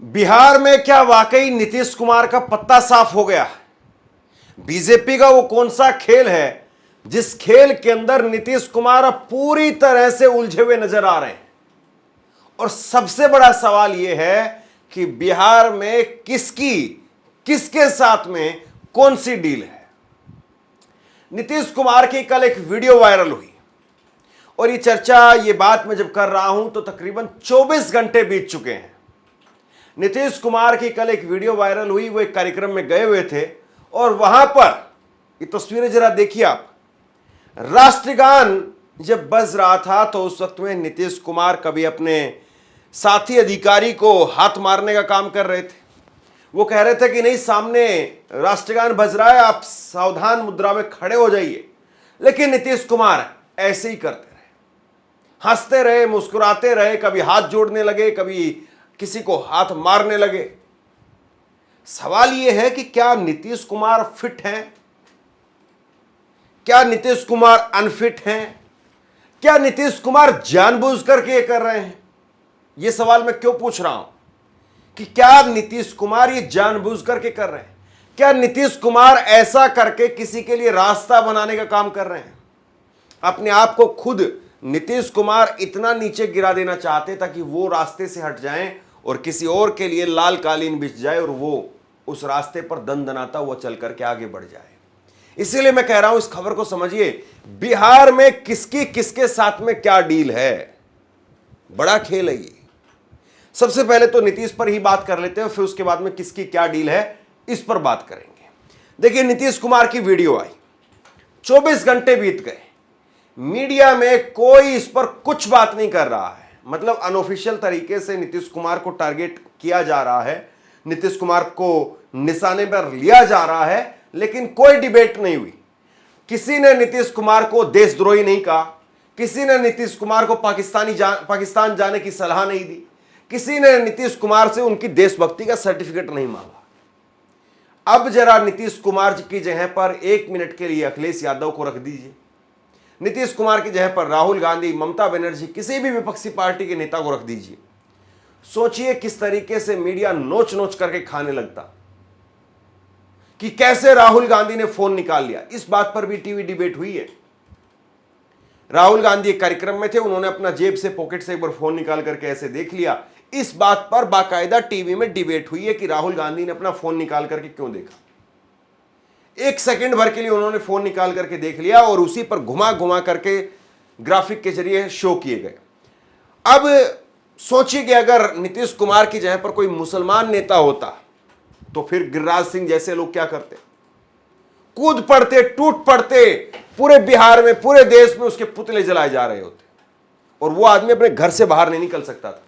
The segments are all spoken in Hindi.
बिहार में क्या वाकई नीतीश कुमार का पत्ता साफ हो गया? बीजेपी का वो कौन सा खेल है जिस खेल के अंदर नीतीश कुमार अब पूरी तरह से उलझे हुए नजर आ रहे हैं? और सबसे बड़ा सवाल यह है कि बिहार में किसके साथ में कौन सी डील है? नीतीश कुमार की कल एक वीडियो वायरल हुई और ये बात मैं जब कर रहा हूं तो तकरीबन 24 घंटे बीत चुके हैं। नीतीश कुमार की कल एक वीडियो वायरल हुई, वो एक कार्यक्रम में गए हुए थे और वहां पर ये तस्वीरें जरा देखिए आप। राष्ट्रगान जब बज रहा था तो उस वक्त में नीतीश कुमार कभी अपने साथी अधिकारी को हाथ मारने का काम कर रहे थे। वो कह रहे थे कि नहीं, सामने राष्ट्रगान बज रहा है, आप सावधान मुद्रा में खड़े हो जाइए। लेकिन नीतीश कुमार ऐसे ही करते रहे, हंसते रहे, मुस्कुराते रहे, कभी हाथ जोड़ने लगे, कभी किसी को हाथ मारने लगे। सवाल यह है कि क्या नीतीश कुमार फिट हैं? क्या नीतीश कुमार अनफिट हैं? क्या नीतीश कुमार जानबूझ करके ये कर रहे हैं? यह सवाल मैं क्यों पूछ रहा हूं कि क्या नीतीश कुमार ये जानबूझ करके कर रहे हैं? क्या नीतीश कुमार ऐसा करके किसी के लिए रास्ता बनाने का काम कर रहे हैं? अपने आप को खुद नीतीश कुमार इतना नीचे गिरा देना चाहते ताकि वो रास्ते से हट जाएं और किसी और के लिए लाल कालीन बिछ जाए और वो उस रास्ते पर दनदनाता हुआ चल करके आगे बढ़ जाए। इसीलिए मैं कह रहा हूं, इस खबर को समझिए। बिहार में किसके साथ में क्या डील है? बड़ा खेल है ये। सबसे पहले तो नीतीश पर ही बात कर लेते हैं, फिर उसके बाद में किसकी क्या डील है इस पर बात करेंगे। देखिए, नीतीश कुमार की वीडियो आई, 24 घंटे बीत गए, मीडिया में कोई इस पर कुछ बात नहीं कर रहा है। मतलब अनऑफिशियल तरीके से नीतीश कुमार को टारगेट किया जा रहा है, नीतीश कुमार को निशाने पर लिया जा रहा है, लेकिन कोई डिबेट नहीं हुई। किसी ने नीतीश कुमार को देशद्रोही नहीं कहा, किसी ने नीतीश कुमार को पाकिस्तान जाने की सलाह नहीं दी, किसी ने नीतीश कुमार से उनकी देशभक्ति का सर्टिफिकेट नहीं मांगा। अब जरा नीतीश कुमार की जगह पर 1 मिनट के लिए अखिलेश यादव को रख दीजिए, नीतीश कुमार की जगह पर राहुल गांधी, ममता बनर्जी, किसी भी विपक्षी पार्टी के नेता को रख दीजिए। सोचिए किस तरीके से मीडिया नोच नोच करके खाने लगता कि कैसे राहुल गांधी ने फोन निकाल लिया। इस बात पर भी टीवी डिबेट हुई है। राहुल गांधी एक कार्यक्रम में थे, उन्होंने अपना जेब से, पॉकेट से एक बार फोन निकाल करके ऐसे देख लिया। इस बात पर बाकायदा टीवी में डिबेट हुई है कि राहुल गांधी ने अपना फोन निकाल करके क्यों देखा। 1 सेकंड भर के लिए उन्होंने फोन निकाल करके देख लिया और उसी पर घुमा घुमा करके ग्राफिक के जरिए शो किए गए। अब सोचिए कि अगर नीतीश कुमार की जगह पर कोई मुसलमान नेता होता तो फिर गिरिराज सिंह जैसे लोग क्या करते? कूद पड़ते, टूट पड़ते, पूरे बिहार में, पूरे देश में उसके पुतले जलाए जा रहे होते और वो आदमी अपने घर से बाहर नहीं निकल सकता था।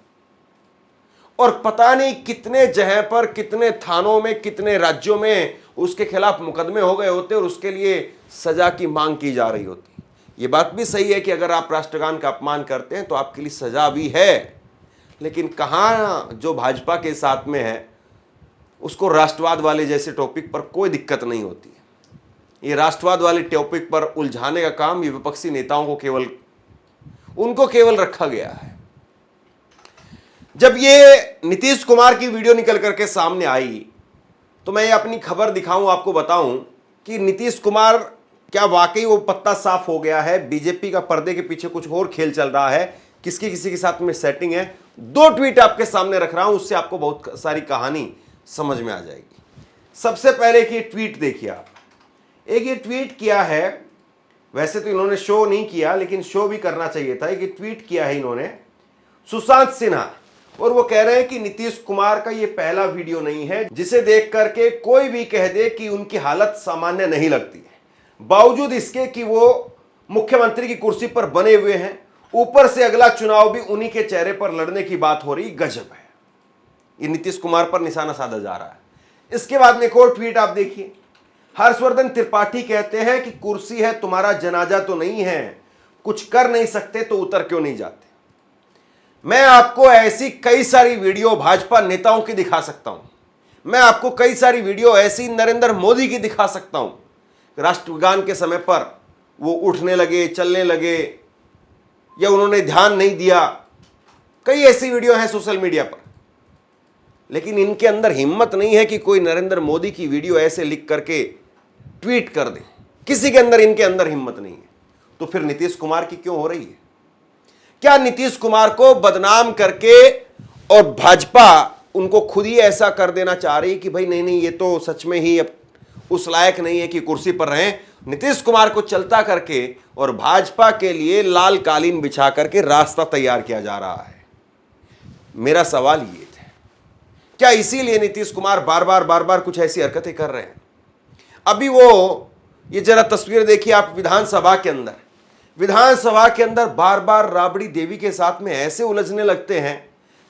और पता नहीं कितने जगह पर, कितने थानों में, कितने राज्यों में उसके खिलाफ मुकदमे हो गए होते और उसके लिए सजा की मांग की जा रही होती। ये बात भी सही है कि अगर आप राष्ट्रगान का अपमान करते हैं तो आपके लिए सजा भी है, लेकिन कहां जो भाजपा के साथ में है उसको राष्ट्रवाद वाले जैसे टॉपिक पर कोई दिक्कत नहीं होती है। ये राष्ट्रवाद वाले टॉपिक पर उलझाने का काम ये विपक्षी नेताओं को केवल रखा गया है। जब ये नीतीश कुमार की वीडियो निकल करके सामने आई तो मैं ये अपनी खबर दिखाऊं, आपको बताऊं कि नीतीश कुमार क्या वाकई वो पत्ता साफ हो गया है? बीजेपी का पर्दे के पीछे कुछ और खेल चल रहा है? किसी के साथ में सेटिंग है? 2 ट्वीट आपके सामने रख रहा हूं, उससे आपको बहुत सारी कहानी समझ में आ जाएगी। सबसे पहले कि ट्वीट देखिए आप। एक ये ट्वीट किया है, वैसे तो इन्होंने शो नहीं किया लेकिन शो भी करना चाहिए था। एक ट्वीट किया है इन्होंने, सुशांत सिन्हा, और वो कह रहे हैं कि नीतीश कुमार का ये पहला वीडियो नहीं है जिसे देख करके कोई भी कह दे कि उनकी हालत सामान्य नहीं लगती है, बावजूद इसके कि वो मुख्यमंत्री की कुर्सी पर बने हुए हैं। ऊपर से अगला चुनाव भी उन्हीं के चेहरे पर लड़ने की बात हो रही। गजब है, ये नीतीश कुमार पर निशाना साधा जा रहा है। इसके बाद में एक और ट्वीट आप देखिए। हर्षवर्धन त्रिपाठी कहते हैं कि कुर्सी है, तुम्हारा जनाजा तो नहीं है, कुछ कर नहीं सकते तो उतर क्यों नहीं जाते। मैं आपको ऐसी कई सारी वीडियो भाजपा नेताओं की दिखा सकता हूं। मैं आपको कई सारी वीडियो ऐसी नरेंद्र मोदी की दिखा सकता हूं। राष्ट्रगान के समय पर वो उठने लगे, चलने लगे, या उन्होंने ध्यान नहीं दिया। कई ऐसी वीडियो हैं सोशल मीडिया पर। लेकिन इनके अंदर हिम्मत नहीं है कि कोई नरेंद्र मोदी की वीडियो ऐसे लिख करके ट्वीट कर दे। किसी के अंदर, इनके अंदर हिम्मत नहीं है। तो फिर नीतीश कुमार की क्यों हो रही है? क्या नीतीश कुमार को बदनाम करके और भाजपा उनको खुद ही ऐसा कर देना चाह रही कि भाई नहीं नहीं, ये तो सच में ही अब उस लायक नहीं है कि कुर्सी पर रहें। नीतीश कुमार को चलता करके और भाजपा के लिए लाल कालीन बिछा करके रास्ता तैयार किया जा रहा है। मेरा सवाल ये था, क्या इसीलिए नीतीश कुमार बार बार कुछ ऐसी हरकतें कर रहे हैं? अभी वो ये जरा तस्वीर देखिए आप, विधानसभा के अंदर बार बार राबड़ी देवी के साथ में ऐसे उलझने लगते हैं,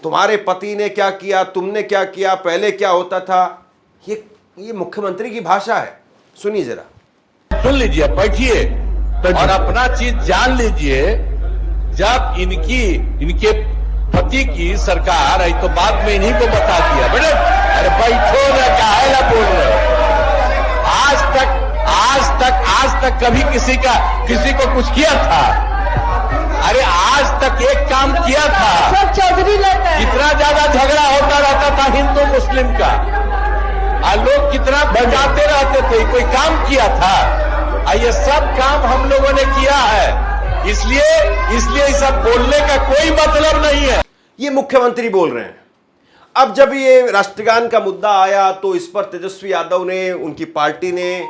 तुम्हारे पति ने क्या किया, तुमने क्या किया, पहले क्या होता था। ये मुख्यमंत्री की भाषा है। सुनिए जरा। सुन लीजिए, बैठिए और अपना चीज जान लीजिए। जब इनके पति की सरकार आई तो बाद में इन्हीं को बता दिया। बेटे अरे बैठो ना, काहे ना बोल रहे। आज तक कभी किसी को कुछ किया था? अरे आज तक एक काम किया था? चौधरी कितना ज्यादा झगड़ा होता रहता था हिंदू मुस्लिम का, और लोग कितना बजाते रहते थे, कोई काम किया था? ये सब काम हम लोगों ने किया है। इसलिए सब बोलने का कोई मतलब नहीं है। ये मुख्यमंत्री बोल रहे हैं। अब जब ये राष्ट्रगान का मुद्दा आया तो इस पर तेजस्वी यादव ने, उनकी पार्टी ने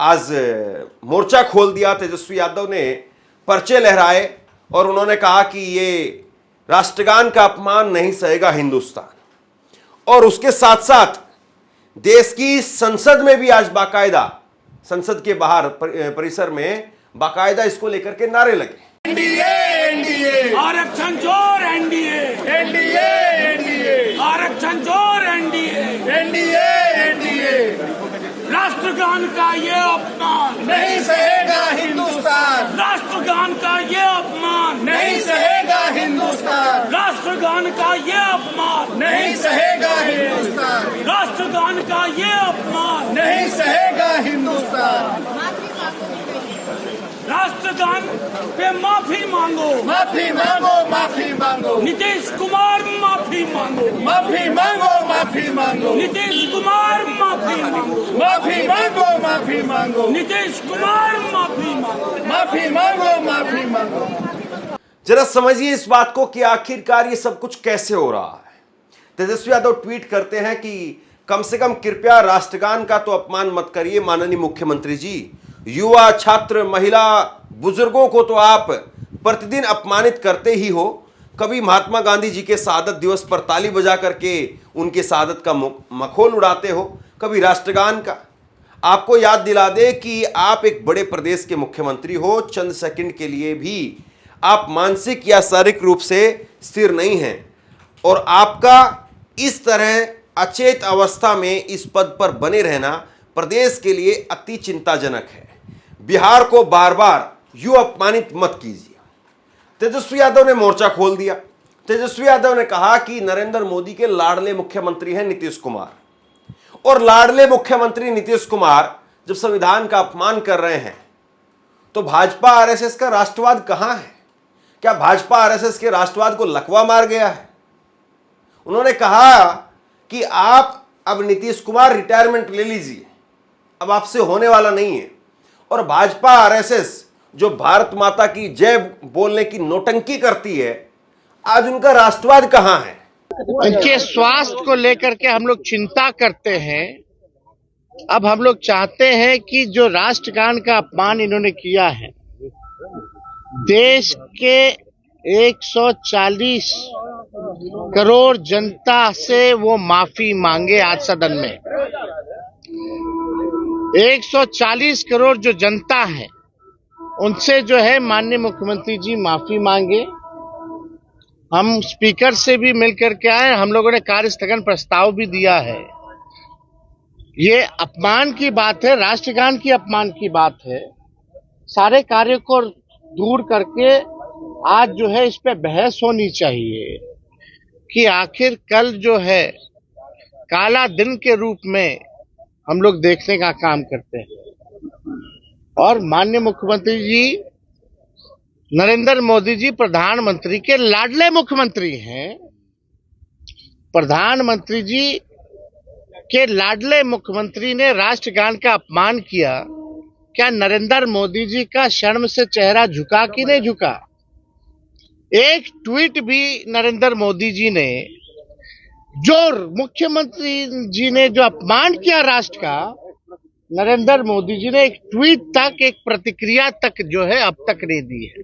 आज मोर्चा खोल दिया। तेजस्वी यादव ने पर्चे लहराए और उन्होंने कहा कि ये राष्ट्रगान का अपमान नहीं सहेगा हिंदुस्तान। और उसके साथ साथ देश की संसद में भी आज बाकायदा, संसद के बाहर परिसर में बाकायदा इसको लेकर के नारे लगे। एनडीए आरक्षण जोर, एनडीए आरक्षण जोर, एनडीए राष्ट्रगान का ये अपमान नहीं सहेगा हिंदुस्तान। राष्ट्रगान का ये अपमान नहीं सहेगा हिंदुस्तान। राष्ट्रगान का ये अपमान नहीं सहेगा हिंदुस्तान। राष्ट्रगान का ये अपमान नहीं सहेगा हिंदुस्तान। राष्ट्रगान पे माफी मांगो, माफी मांगो, माफी मांगो। नीतीश कुमार माफी मांगो, माफी मांगो, माफी मांगो। नीतीश कुमार माफी मांगो, माफी मांगो, माफी मांगो। नीतीश कुमार माफी मांगो, माफी मांगो, माफी मांगो। जरा समझिए इस बात को कि आखिरकार ये सब कुछ कैसे हो रहा है। तेजस्वी यादव ट्वीट करते हैं कि कम से कम कृपया राष्ट्रगान का तो अपमान मत करिए माननीय मुख्यमंत्री जी। युवा, छात्र, महिला, बुजुर्गों को तो आप प्रतिदिन अपमानित करते ही हो। कभी महात्मा गांधी जी के शहादत दिवस पर ताली बजा करके उनके शहादत का मखौल उड़ाते हो, कभी राष्ट्रगान का। आपको याद दिला दे कि आप एक बड़े प्रदेश के मुख्यमंत्री हो। चंद सेकंड के लिए भी आप मानसिक या शारीरिक रूप से स्थिर नहीं हैं और आपका इस तरह अचेत अवस्था में इस पद पर बने रहना प्रदेश के लिए अति चिंताजनक है। बिहार को बार बार यूं अपमानित मत कीजिए। तेजस्वी यादव ने मोर्चा खोल दिया। तेजस्वी यादव ने कहा कि नरेंद्र मोदी के लाडले मुख्यमंत्री हैं नीतीश कुमार, और लाडले मुख्यमंत्री नीतीश कुमार जब संविधान का अपमान कर रहे हैं तो भाजपा आरएसएस का राष्ट्रवाद कहां है? क्या भाजपा आरएसएस के राष्ट्रवाद को लकवा मार गया है? उन्होंने कहा कि आप अब नीतीश कुमार रिटायरमेंट ले लीजिए, अब आपसे होने वाला नहीं है। और भाजपा आरएसएस जो भारत माता की जय बोलने की नौटंकी करती है, आज उनका राष्ट्रवाद कहां है? उनके स्वास्थ्य को लेकर के हम लोग चिंता करते हैं। अब हम लोग चाहते हैं कि जो राष्ट्रगान का अपमान इन्होंने किया है, देश के 140 करोड़ जनता से वो माफी मांगे आज सदन में। 140 करोड़ जो जनता है उनसे जो है माननीय मुख्यमंत्री जी माफी मांगे। हम स्पीकर से भी मिलकर के आए, हम लोगों ने कार्य स्थगन प्रस्ताव भी दिया है। ये अपमान की बात है, राष्ट्रगान की अपमान की बात है। सारे कार्य को दूर करके आज जो है इस पे बहस होनी चाहिए कि आखिर कल जो है काला दिन के रूप में हम लोग देखने का काम करते हैं। और माननीय मुख्यमंत्री जी नरेंद्र मोदी जी प्रधानमंत्री के लाडले मुख्यमंत्री हैं। प्रधानमंत्री जी के लाडले मुख्यमंत्री ने राष्ट्रगान का अपमान किया, क्या नरेंद्र मोदी जी का शर्म से चेहरा झुका कि नहीं झुका? एक ट्वीट भी नरेंद्र मोदी जी ने, जो मुख्यमंत्री जी ने जो अपमान किया राष्ट्र का, नरेंद्र मोदी जी ने एक ट्वीट तक, एक प्रतिक्रिया तक जो है अब तक नहीं दी है।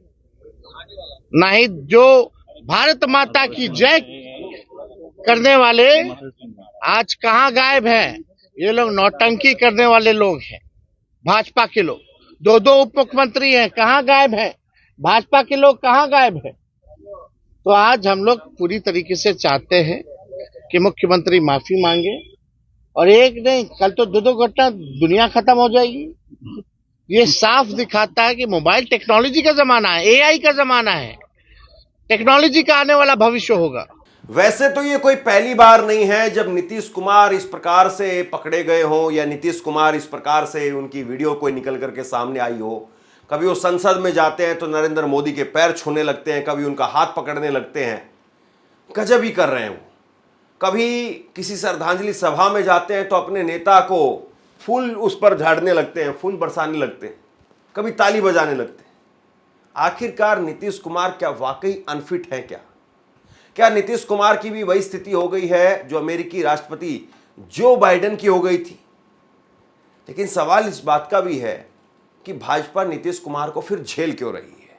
ना ही जो भारत माता की जय करने वाले आज कहां गायब हैं? ये लोग नौटंकी करने वाले लोग हैं, भाजपा के लोग। दो दो उप मुख्यमंत्री हैं, कहां गायब हैं? भाजपा के लोग कहां गायब हैं? तो आज हम लोग पूरी तरीके से चाहते हैं कि मुख्यमंत्री माफी मांगे, और एक नहीं, कल तो दो दो घटना, दुनिया खत्म हो जाएगी। ये साफ दिखाता है कि मोबाइल टेक्नोलॉजी का जमाना है, एआई का जमाना है, टेक्नोलॉजी का आने वाला भविष्य होगा। वैसे तो ये कोई पहली बार नहीं है जब नीतीश कुमार इस प्रकार से पकड़े गए हों, या नीतीश कुमार इस प्रकार से उनकी वीडियो कोई निकल करके सामने आई हो। कभी वो संसद में जाते हैं तो नरेंद्र मोदी के पैर छूने लगते हैं, कभी उनका हाथ पकड़ने लगते हैं, गजब ही कर रहे हैं वो। कभी किसी श्रद्धांजलि सभा में जाते हैं तो अपने नेता को फूल उस पर झाड़ने लगते हैं, फूल बरसाने लगते हैं, कभी ताली बजाने लगते हैं। आखिरकार नीतीश कुमार क्या वाकई अनफिट है क्या नीतीश कुमार की भी वही स्थिति हो गई है जो अमेरिकी राष्ट्रपति जो बाइडेन की हो गई थी? लेकिन सवाल इस बात का भी है कि भाजपा नीतीश कुमार को फिर झेल क्यों रही है,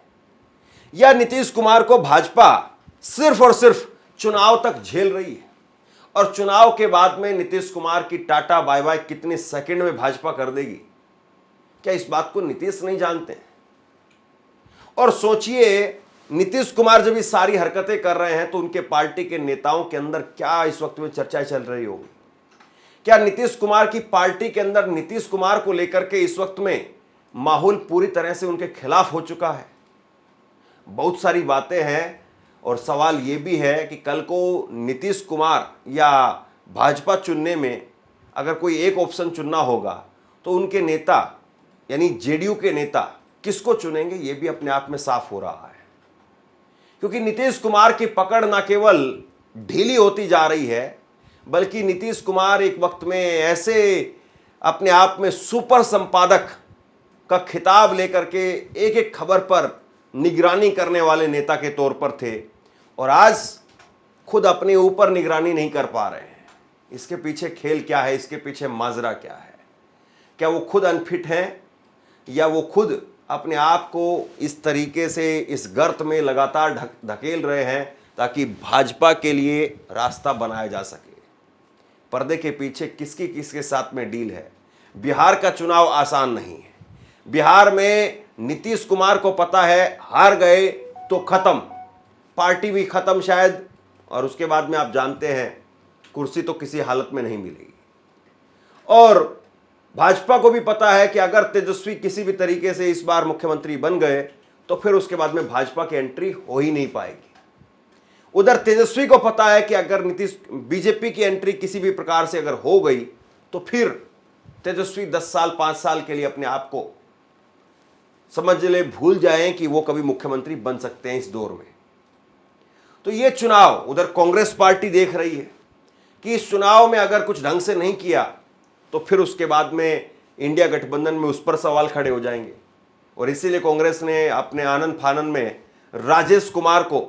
या नीतीश कुमार को भाजपा सिर्फ और सिर्फ चुनाव तक झेल रही है, और चुनाव के बाद में नीतीश कुमार की टाटा बाय बाय कितने सेकंड में भाजपा कर देगी? क्या इस बात को नीतीश नहीं जानते हैं? और सोचिए, नीतीश कुमार जब ये सारी हरकतें कर रहे हैं तो उनके पार्टी के नेताओं के अंदर क्या इस वक्त में चर्चाएं चल रही होगी? क्या नीतीश कुमार की पार्टी के अंदर नीतीश कुमार को लेकर के इस वक्त में माहौल पूरी तरह से उनके खिलाफ हो चुका है? बहुत सारी बातें हैं, और सवाल यह भी है कि कल को नीतीश कुमार या भाजपा चुनने में अगर कोई एक ऑप्शन चुनना होगा तो उनके नेता यानी जेडीयू के नेता किसको चुनेंगे, यह भी अपने आप में साफ हो रहा है। क्योंकि नीतीश कुमार की पकड़ न केवल ढीली होती जा रही है, बल्कि नीतीश कुमार एक वक्त में ऐसे अपने आप में सुपर संपादक का खिताब लेकर के एक एक खबर पर निगरानी करने वाले नेता के तौर पर थे, और आज खुद अपने ऊपर निगरानी नहीं कर पा रहे हैं। इसके पीछे खेल क्या है, इसके पीछे माजरा क्या है? क्या वो खुद अनफिट हैं, या वो खुद अपने आप को इस तरीके से इस गर्त में लगातार धकेल रहे हैं ताकि भाजपा के लिए रास्ता बनाया जा सके? पर्दे के पीछे किसकी किसके साथ में डील है? बिहार का चुनाव आसान नहीं है। बिहार में नीतीश कुमार को पता है हार गए तो खत्म, पार्टी भी खत्म शायद, और उसके बाद में आप जानते हैं कुर्सी तो किसी हालत में नहीं मिलेगी। और भाजपा को भी पता है कि अगर तेजस्वी किसी भी तरीके से इस बार मुख्यमंत्री बन गए तो फिर उसके बाद में भाजपा की एंट्री हो ही नहीं पाएगी। उधर तेजस्वी को पता है कि अगर बीजेपी की एंट्री किसी भी प्रकार से अगर हो गई तो फिर तेजस्वी 10 साल 5 साल के लिए अपने आप को समझ ले भूल जाएं कि वो कभी मुख्यमंत्री बन सकते हैं इस दौर में। तो ये चुनाव उधर कांग्रेस पार्टी देख रही है कि इस चुनाव में अगर कुछ ढंग से नहीं किया तो फिर उसके बाद में इंडिया गठबंधन में उस पर सवाल खड़े हो जाएंगे, और इसीलिए कांग्रेस ने अपने आनंद फानन में राजेश कुमार को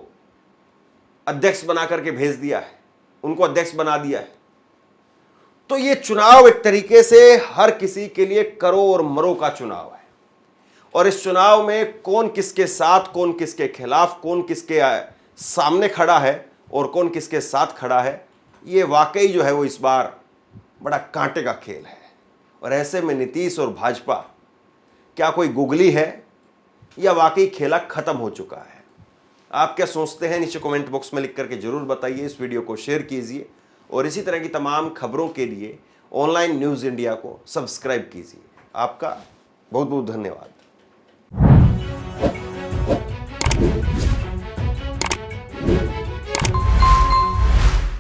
अध्यक्ष बना करके भेज दिया है, उनको अध्यक्ष बना दिया है। तो ये चुनाव एक तरीके से हर किसी के लिए करो और मरो का चुनाव है, और इस चुनाव में कौन किसके साथ, कौन किसके खिलाफ, कौन किसके सामने खड़ा है और कौन किसके साथ खड़ा है, ये वाकई जो है वो इस बार बड़ा कांटे का खेल है। और ऐसे में नीतीश और भाजपा क्या कोई गुगली है, या वाकई खेला खत्म हो चुका है? आप क्या सोचते हैं नीचे कमेंट बॉक्स में लिख करके जरूर बताइए। इस वीडियो को शेयर कीजिए, और इसी तरह की तमाम खबरों के लिए ऑनलाइन न्यूज़ इंडिया को सब्सक्राइब कीजिए। आपका बहुत बहुत धन्यवाद।